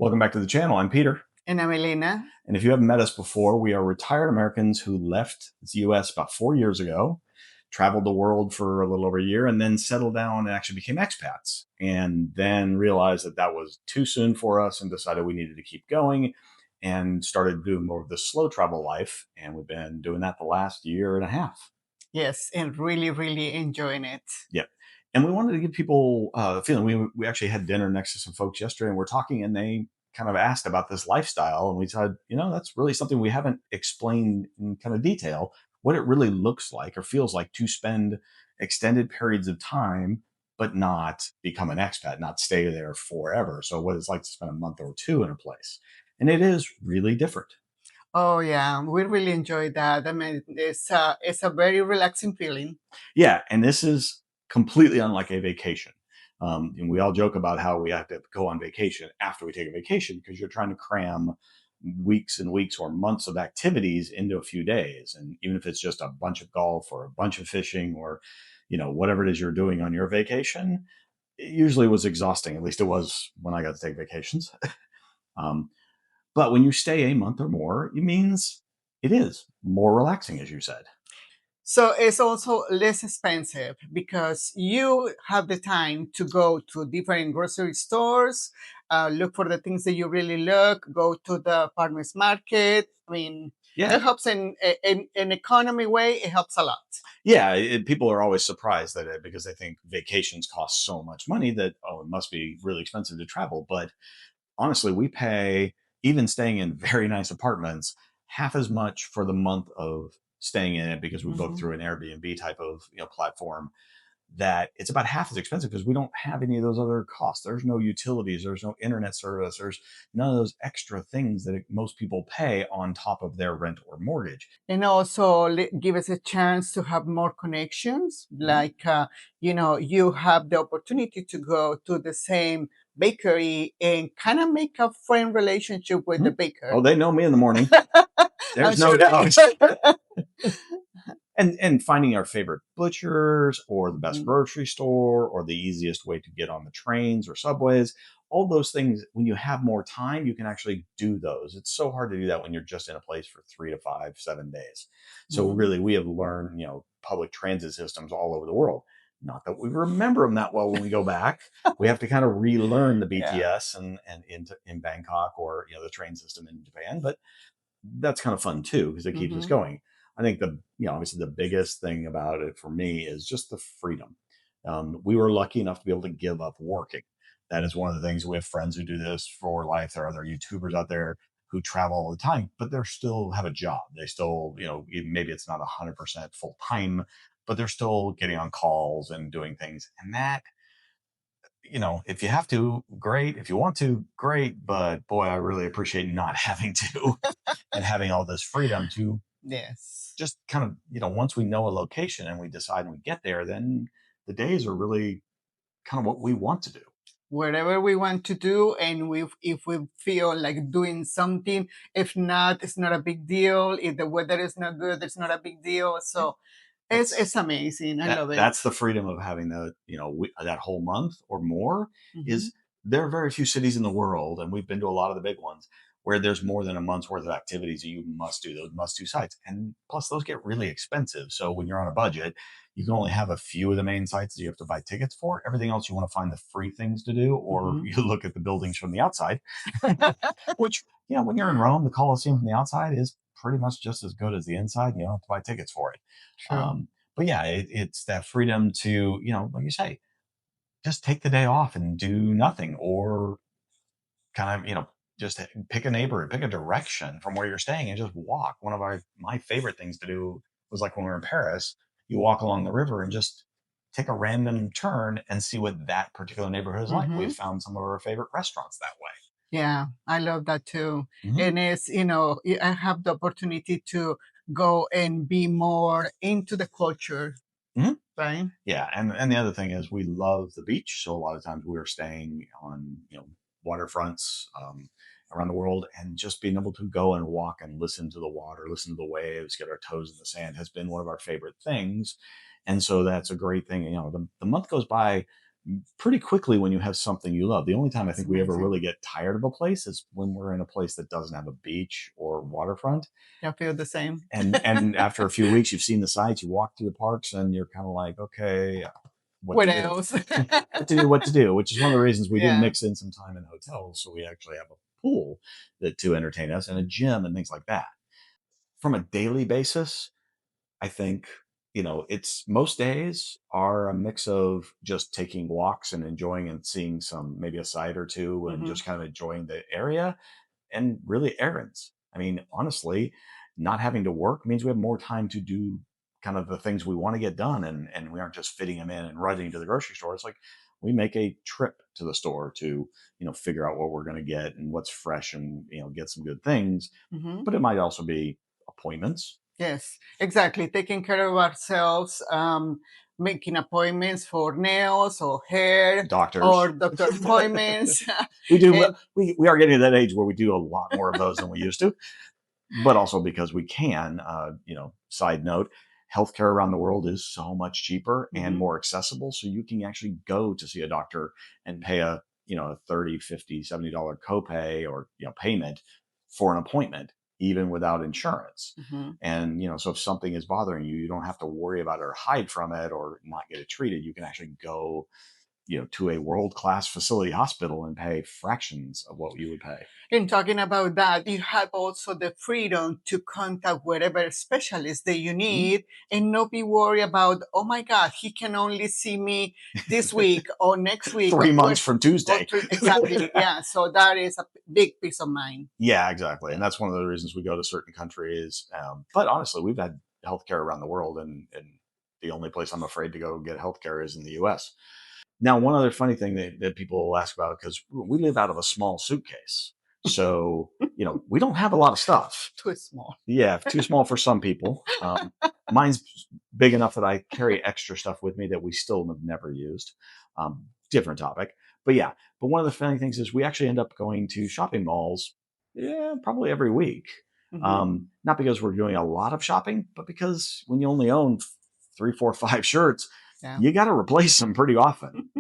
Welcome back to the channel. I'm Peter. And I'm Elena. And if you haven't met us before, we are retired Americans who left the US about 4 years ago, traveled the world for a little over a year, and then settled down and actually became expats. And then realized that that was too soon for us and decided we needed to keep going and started doing more of the slow travel life. And we've been doing that the last year and a half. Yes, and really enjoying it. Yep. And we wanted to give people a feeling. We actually had dinner next to some folks yesterday and we're talking, and they kind of asked about this lifestyle. And we said, that's really something we haven't explained in kind of detail, what it really looks like or feels like to spend extended periods of time, but not become an expat, not stay there forever. So what it's like to spend a month or two in a place. And it is really different. Oh yeah, we really enjoyed that. I mean, it's a very relaxing feeling. Yeah, and this is completely unlike a vacation. And we all joke about how we have to go on vacation after we take a vacation because you're trying to cram weeks and weeks or months of activities into a few days. And even if it's just a bunch of golf or a bunch of fishing or, whatever it is you're doing on your vacation, it usually was exhausting. At least it was when I got to take vacations. But when you stay a month or more, it means it is more relaxing, as you said. So it's also less expensive because you have the time to go to different grocery stores, look for the things that you really look, go to the farmers market. I mean, Yeah. It helps in an economy way. It helps a lot. Yeah, people are always surprised that because they think vacations cost so much money that, it must be really expensive to travel. But honestly, we pay, even staying in very nice apartments, half as much for the month of staying in it because we book through an Airbnb type of platform, that it's about half as expensive because we don't have any of those other costs. There's no utilities, there's no internet service, there's none of those extra things that most people pay on top of their rent or mortgage. And also give us a chance to have more connections. Like, you have the opportunity to go to the same bakery and kind of make a friend relationship with the baker. Oh, they know me in the morning. There's no doubt. And finding our favorite butchers or the best grocery store or the easiest way to get on the trains or subways, all those things, when you have more time, you can actually do those. It's so hard to do that when you're just in a place for 3 to 5, 7 days. So really, we have learned, public transit systems all over the world. Not that we remember them that well when we go back. We have to kind of relearn the BTS and in Bangkok or the train system in Japan, but that's kind of fun too because it keeps us going. I think obviously the biggest thing about it for me is just the freedom. We were lucky enough to be able to give up working. That is one of the things. We have friends who do this for life. There are other YouTubers out there who travel all the time, but they still have a job. They still, maybe it's not 100% full time, but they're still getting on calls and doing things. And that, if you have to, great. If you want to, great. But boy, I really appreciate not having to and having all this freedom to just kind of, once we know a location and we decide and we get there, then the days are really kind of what we want to do. Wherever we want to do, and if we feel like doing something. If not, it's not a big deal. If the weather is not good, it's not a big deal. So it's amazing. I love it. That's the freedom of having that whole month or more. Is there are very few cities in the world, and we've been to a lot of the big ones, where there's more than a month's worth of activities that you must do, those must-do sites. And plus, those get really expensive. So when you're on a budget, you can only have a few of the main sites that you have to buy tickets for. Everything else, you want to find the free things to do, or you look at the buildings from the outside, which, when you're in Rome, the Colosseum from the outside is pretty much just as good as the inside. You don't have to buy tickets for it. But yeah, it's that freedom to, like you say, just take the day off and do nothing, or kind of, just pick a neighborhood, pick a direction from where you're staying and just walk. One of my favorite things to do was like when we were in Paris, you walk along the river and just take a random turn and see what that particular neighborhood is like. We've found some of our favorite restaurants that way. Yeah, I love that too. And it's, I have the opportunity to go and be more into the culture. Right? Yeah. And the other thing is we love the beach. So a lot of times we are staying on, waterfronts around the world, and just being able to go and walk and listen to the water, listen to the waves, get our toes in the sand has been one of our favorite things. And so that's a great thing. The month goes by pretty quickly when you have something you love. The only time I That's think we ever amazing. really get tired of a place is when we're in a place that doesn't have a beach or waterfront. I feel the same. And after a few weeks, you've seen the sights, you walk through the parks, and you're kind of like, okay, what What to do, else? what to do. Which is one of the reasons we do Yeah. mix in some time in hotels, so we actually have a pool that to entertain us and a gym and things like that. From a daily basis, I think, it's most days are a mix of just taking walks and enjoying and seeing some, maybe a site or two, and Hmm. just kind of enjoying the area, and really errands. I mean, honestly, not having to work means we have more time to do kind of the things we want to get done, and we aren't just fitting them in and running to the grocery store. It's like we make a trip to the store to, figure out what we're going to get and what's fresh, and, get some good things. Hmm. But it might also be appointments, Yes, exactly. Taking care of ourselves, making appointments for nails or hair doctors. or doctor appointments. we do And we are getting to that age where we do a lot more of those than we used to, but also because we can. Side note, healthcare around the world is so much cheaper and mhm, more accessible. So you can actually go to see a doctor and pay a 30, 50, $70 copay, or, payment for an appointment, even without insurance. mhm. And, so if something is bothering you, you don't have to worry about it or hide from it or not get it treated. You can actually go, to a world-class facility hospital and pay fractions of what you would pay. In talking about that, you have also the freedom to contact whatever specialist that you Mhm. need and not be worried about, oh my God, he can only see me this week or next week. 3 months from Tuesday. Exactly. Yeah. So that is a big peace of mind. Yeah, exactly. And Yeah. that's one of the reasons we go to certain countries. But honestly, we've had healthcare around the world, and the only place I'm afraid to go get healthcare is in the US. Now, one other funny thing that people will ask about, because we live out of a small suitcase. So, we don't have a lot of stuff. Too small. Yeah, too small for some people. Mine's big enough that I carry extra stuff with me that we still have never used. Different topic. But yeah, but one of the funny things is we actually end up going to shopping malls, yeah, probably every week. Hmm. Not because we're doing a lot of shopping, but because when you only own three, four, five shirts, Yeah. you got to replace them pretty often.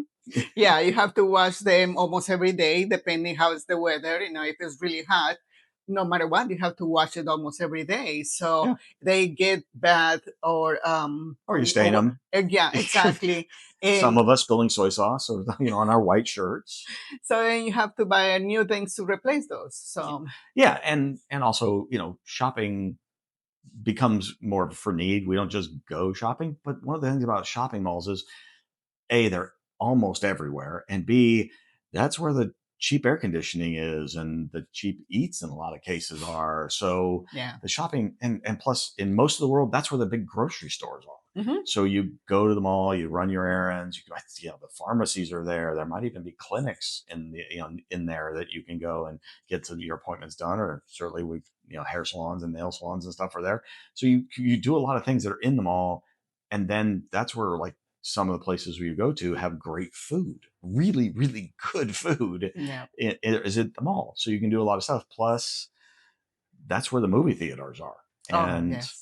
Yeah, you have to wash them almost every day, depending how it's the weather. If it's really hot, no matter what, you have to wash it almost every day. So Yeah. they get bad or Or you stain them. yeah, exactly. Some And of us spilling soy sauce, or, on our white shirts. so then you have to buy new things to replace those. So Yeah, and also, shopping becomes more for need. We don't just go shopping. But one of the things about shopping malls is, A, they're almost everywhere, and B, that's where the cheap air conditioning is and the cheap eats in a lot of cases are. So yeah. the shopping, and plus in most of the world, that's where the big grocery stores are. Hmm. So you go to the mall, you run your errands, the pharmacies are there. There might even be clinics in there that you can go and get to your appointments done, or certainly hair salons and nail salons and stuff are there. So you do a lot of things that are in the mall, and then that's where, like, some of the places where you go to have great food, really, really good food, Yeah. is at the mall. So you can do a lot of stuff. Plus, that's where the movie theaters are. Oh, And, yes.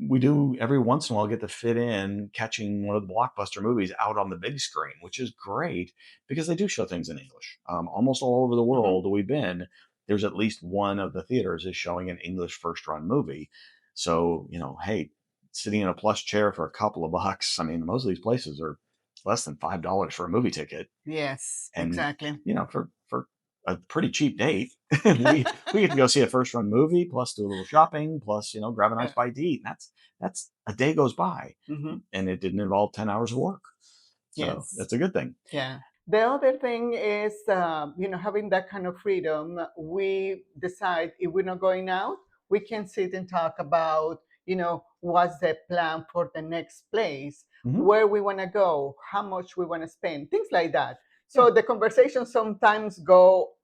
we do every once in a while get to fit in catching one of the blockbuster movies out on the big screen, which is great because they do show things in English. Almost all over the Hmm. world we've been, there's at least one of the theaters is showing an English first run movie. So, hey, sitting in a plush chair for a couple of bucks. I mean, most of these places are less than $5 for a movie ticket. Yes, And, exactly. for a pretty cheap date, we get to go see a first run movie, plus do a little shopping, plus, grab a nice Yeah. bite to eat. And that's a day goes by, Hmm. and it didn't involve 10 hours of work. So Yes. that's a good thing. Yeah. The other thing is, having that kind of freedom, we decide if we're not going out, we can sit and talk about, what's the plan for the next place, Hmm. where we want to go, how much we want to spend, things like that. Yeah. So the conversations sometimes go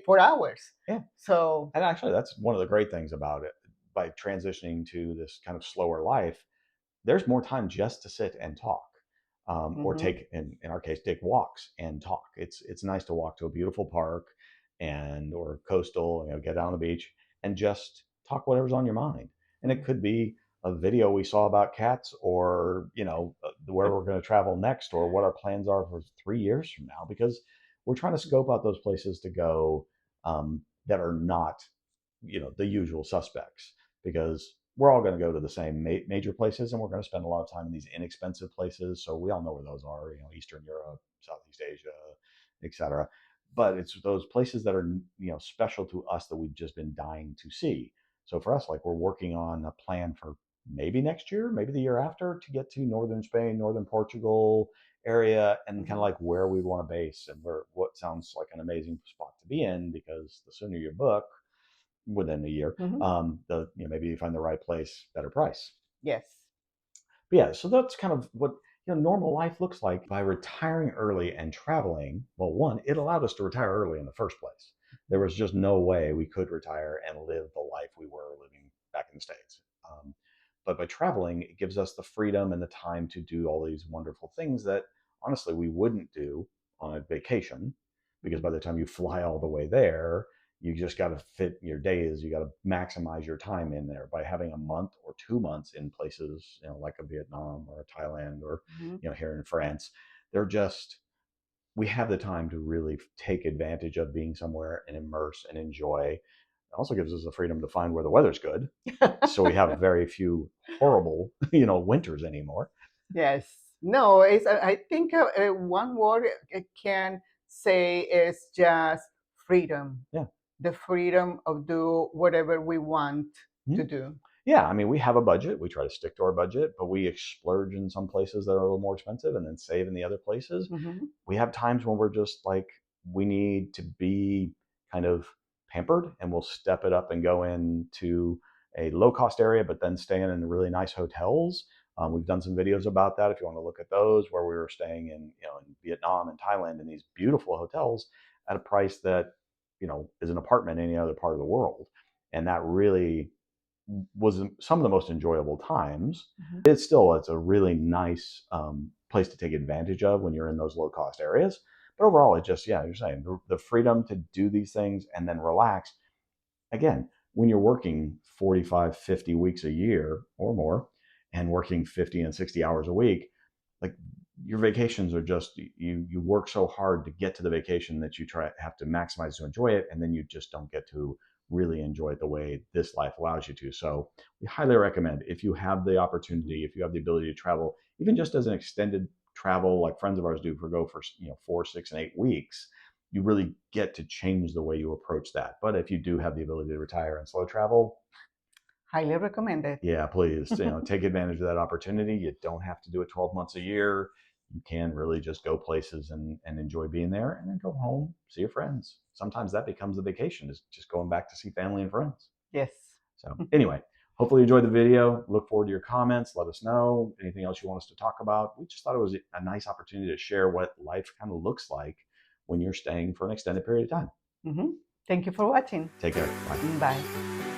for hours. Yeah. So, And actually, that's one of the great things about it. By transitioning to this kind of slower life, there's more time just to sit and talk, or mhm, take, in our case, take walks and talk. It's nice to walk to a beautiful park, and or coastal, get down on the beach and just talk whatever's on your mind. And it mm, could be a video we saw about cats, or where we're going to travel next, or what our plans are for 3 years from now, because we're trying to scope out those places to go, that are not the usual suspects, because we're all going to go to the same major places, and we're going to spend a lot of time in these inexpensive places. So we all know where those are, Eastern Europe, Southeast Asia, etc. But it's those places that are special to us that we've just been dying to see. So for us, like, we're working on a plan for maybe next year, maybe the year after, to get to northern Spain, northern Portugal area, and kind of like where we want to base, and where what sounds like an amazing spot to be in, because the sooner you book within a year, the maybe you find the right place, better price. Yes. But yeah, so that's kind of what normal life looks like. By retiring early and traveling, well, one, it allowed us to retire early in the first place. There was just no way we could retire and live the life we were living back in the States. But by traveling, it gives us the freedom and the time to do all these wonderful things that honestly we wouldn't do on a vacation, because by the time you fly all the way there, you just got to fit your days. You got to maximize your time in there. By having a month or 2 months in places, like a Vietnam or a Thailand, or here in France, they're just, we have the time to really take advantage of being somewhere and immerse and enjoy. It also gives us the freedom to find where the weather's good, so we have very few horrible winters anymore. Yes. No, I think one word I can say is just freedom. Yeah. The freedom of do whatever we want to Mhm. do. Yeah, I mean, we have a budget. We try to stick to our budget, but we splurge in some places that are a little more expensive, and then save in the other places. Hmm. We have times when we're just like, we need to be kind of pampered, and we'll step it up and go into a low cost area, but then stay in really nice hotels. We've done some videos about that if you want to look at those, where we were staying in Vietnam and Thailand in these beautiful hotels at a price that is an apartment in any other part of the world. And that really was some of the most enjoyable times. Hmm. It's a really nice place to take advantage of when you're in those low cost areas. But overall, it just, yeah, you're saying the freedom to do these things and then relax. Again, when you're working 45, 50 weeks a year or more, and working 50 and 60 hours a week, like, your vacations are just, you work so hard to get to the vacation that you have to maximize to enjoy it, and then you just don't get to really enjoy it the way this life allows you to. So we highly recommend, if you have the opportunity, if you have the ability to travel, even just as an extended travel, like friends of ours do, go for 4, 6, and 8 weeks, you really get to change the way you approach that. But if you do have the ability to retire and slow travel, Highly recommended. yeah, please, take advantage of that opportunity. You don't have to do it 12 months a year. You can really just go places and enjoy being there, and then go home, see your friends. Sometimes that becomes the vacation, is just going back to see family and friends. Yes. So anyway, hopefully you enjoyed the video. Look forward to your comments. Let us know anything else you want us to talk about. We just thought it was a nice opportunity to share what life kind of looks like when you're staying for an extended period of time. Hmm. Thank you for watching. Take care. Bye. Bye.